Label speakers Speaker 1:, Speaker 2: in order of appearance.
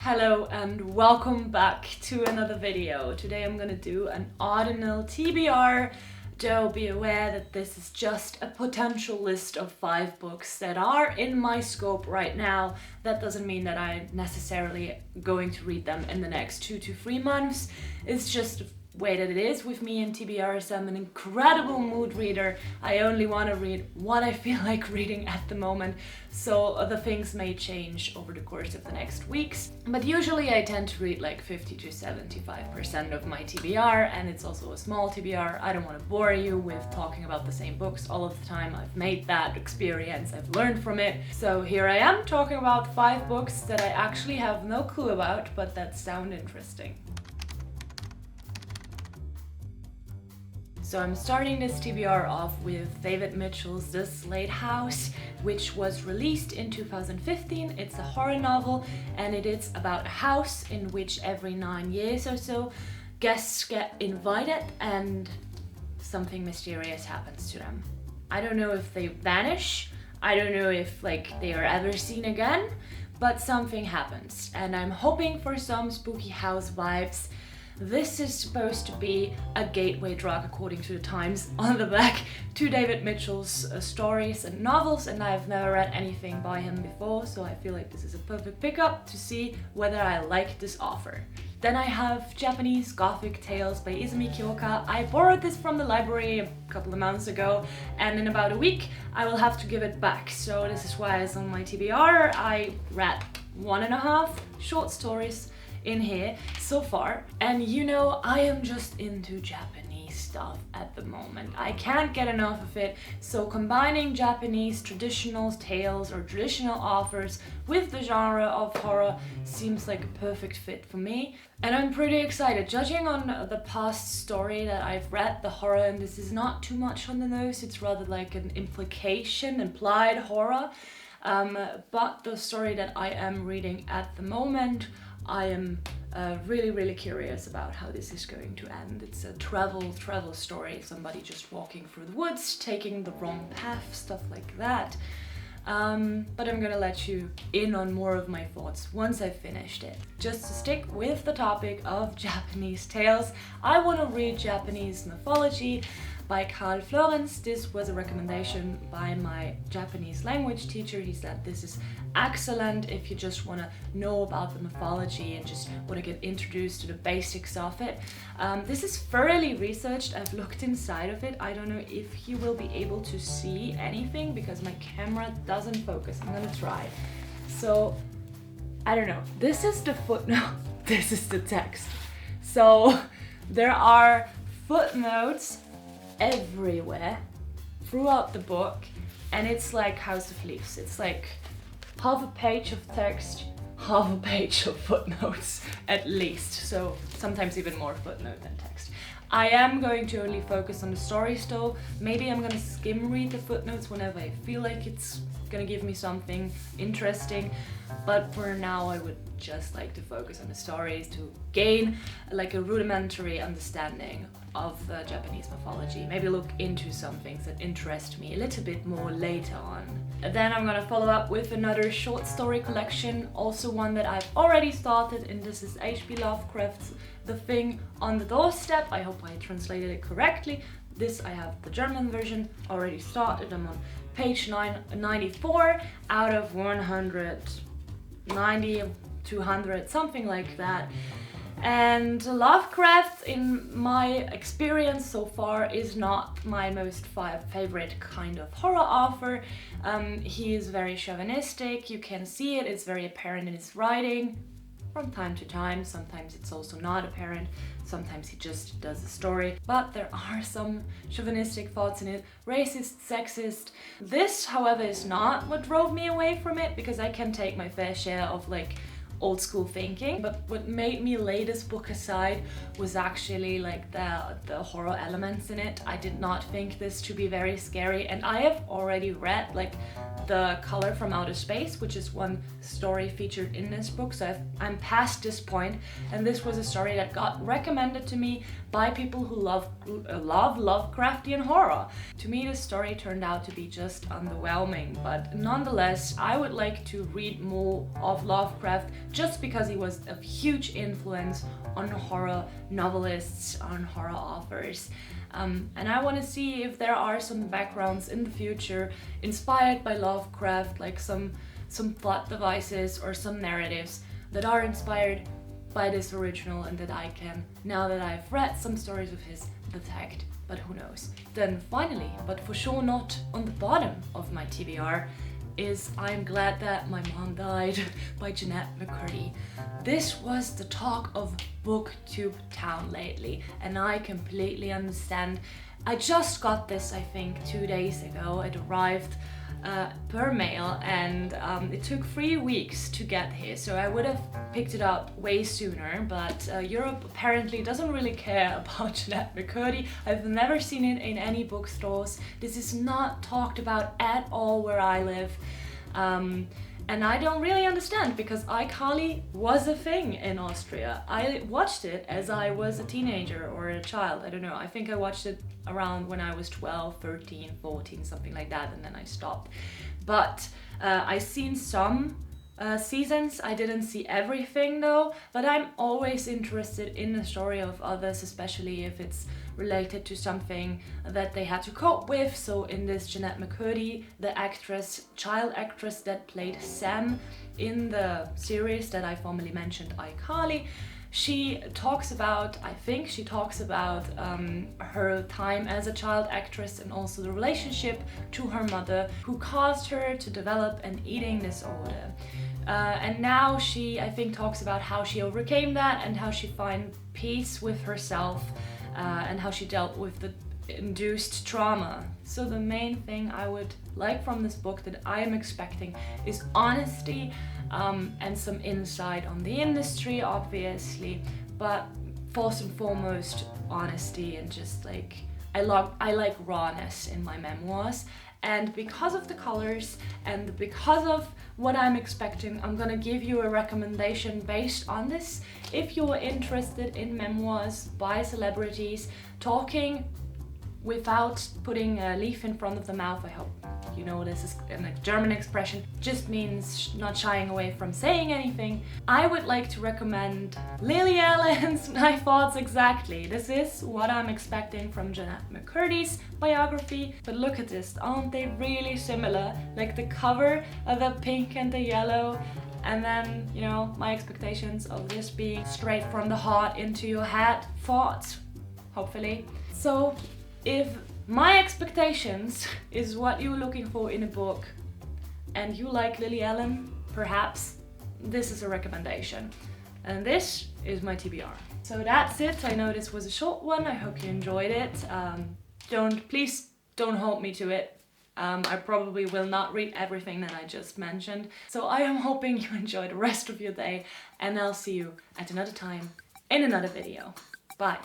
Speaker 1: Hello and welcome back to another video. Today I'm gonna do an ordinal TBR, though be aware that this is just a potential list of 5 books that are in my scope right now. That doesn't mean that I'm necessarily going to read them in the next 2 to 3 months. It's just way that it is with me in TBRs. I'm an incredible mood reader. I only want to read what I feel like reading at the moment, so other things may change over the course of the next weeks. But usually I tend to read like 50 to 75% of my TBR, and it's also a small TBR. I don't want to bore you with talking about the same books all of the time. I've made that experience, I've learned from it. So here I am talking about 5 books that I actually have no clue about, but that sound interesting. So I'm starting this TBR off with David Mitchell's The Slate House, which was released in 2015. It's a horror novel, and it is about a house in which every 9 years or so guests get invited and something mysterious happens to them. I don't know if they vanish, I don't know if they are ever seen again, but something happens, and I'm hoping for some spooky house vibes. This is supposed to be a gateway drug, according to the Times on the back, to David Mitchell's stories and novels, and I've never read anything by him before, so I feel like this is a perfect pickup to see whether I like this author. Then I have Japanese Gothic Tales by Izumi Kyoka. I borrowed this from the library a couple of months ago, and in about a week I will have to give it back, so this is why it's on my TBR. I read 1.5 short stories in here so far, and I am just into Japanese stuff at the moment. I can't get enough of it, so combining Japanese traditional tales or traditional authors with the genre of horror seems like a perfect fit for me, and I'm pretty excited. Judging on the past story that I've read, the horror in this is not too much on the nose. It's rather like an implied horror, but the story that I am reading at the moment, I am really curious about how this is going to end. It's a travel story, somebody just walking through the woods, taking the wrong path, stuff like that. But I'm gonna let you in on more of my thoughts once I've finished it. Just to stick with the topic of Japanese tales, I want to read Japanese Mythology by Karl Florenz. This was a recommendation by my Japanese language teacher. He said this is excellent if you just want to know about the mythology and just want to get introduced to the basics of it. This is thoroughly researched. I've looked inside of it. I don't know if you will be able to see anything because my camera doesn't focus. I'm gonna try. So, I don't know. This is the footnote. This is the text. So, there are footnotes everywhere throughout the book, and it's like House of Leaves. It's like half a page of text, half a page of footnotes at least, so sometimes even more footnote than text. I am going to only focus on the stories though. Maybe I'm gonna skim read the footnotes whenever I feel like it's gonna give me something interesting, but for now I would just like to focus on the stories to gain like a rudimentary understanding of the Japanese mythology. Maybe look into some things that interest me a little bit more later on. And then I'm gonna follow up with another short story collection, also one that I've already started, and this is H.P. Lovecraft's The Thing on the Doorstep. I hope I translated it correctly. This, I have the German version already started. I'm on page 94 out of 190, 200, something like that. And Lovecraft, in my experience so far, is not my most favorite kind of horror author. He is very chauvinistic, you can see it, it's very apparent in his writing from time to time. Sometimes it's also not apparent, sometimes he just does a story, but there are some chauvinistic thoughts in it, racist, sexist. This, however, is not what drove me away from it, because I can take my fair share of old school thinking, but what made me lay this book aside was actually the horror elements in it. I did not think this to be very scary, and I have already read The Color from Outer Space, which is one story featured in this book, so I'm past this point, and this was a story that got recommended to me by people who love Lovecraftian horror. To me, this story turned out to be just underwhelming, but nonetheless, I would like to read more of Lovecraft just because he was a huge influence on horror novelists, on horror authors. And I want to see if there are some backgrounds in the future inspired by Lovecraft, like some plot devices or some narratives that are inspired by this original and that I can, now that I've read some stories of his, detect, but who knows. Then finally, but for sure not on the bottom of my TBR, is I'm Glad That My Mom Died by Jeanette McCurdy. This was the talk of BookTube Town lately, and I completely understand. I just got this, I think, 2 days ago. It arrived per mail, and it took 3 weeks to get here, so I would have picked it up way sooner, but Europe apparently doesn't really care about Jeanette McCurdy. I've never seen it in any bookstores. This is not talked about at all where I live, and I don't really understand, because iCarly was a thing in Austria. I watched it as I was a teenager or a child, I don't know. I think I watched it around when I was 12, 13, 14, something like that, and then I stopped. But I've seen some seasons. I didn't see everything though, but I'm always interested in the story of others, especially if it's related to something that they had to cope with. So in this, Jeanette McCurdy, the actress, child actress that played Sam in the series that I formerly mentioned, iCarly, she talks about, I think she talks about her time as a child actress and also the relationship to her mother, who caused her to develop an eating disorder. And now she, I think, talks about how she overcame that and how she found peace with herself, and how she dealt with the induced trauma. So the main thing I would like from this book that I am expecting is honesty, and some insight on the industry, obviously, but first and foremost honesty, and just like I like rawness in my memoirs. And because of the colors and because of what I'm expecting, I'm gonna give you a recommendation based on this. If you're interested in memoirs by celebrities talking without putting a leaf in front of the mouth, I hope you know this is a German expression, just means not shying away from saying anything, I would like to recommend Lily Allen's My Thoughts Exactly. This is what I'm expecting from Jeanette McCurdy's biography. But look at this, aren't they really similar? Like the cover of the pink and the yellow, and then, you know, my expectations of this being straight from the heart into your head thoughts, hopefully. So if my expectations is what you're looking for in a book and you like Lily Allen, perhaps this is a recommendation. And this is my TBR. So that's it. I know this was a short one. I hope you enjoyed it. Please don't hold me to it. I probably will not read everything that I just mentioned. So I am hoping you enjoy the rest of your day, and I'll see you at another time in another video. Bye.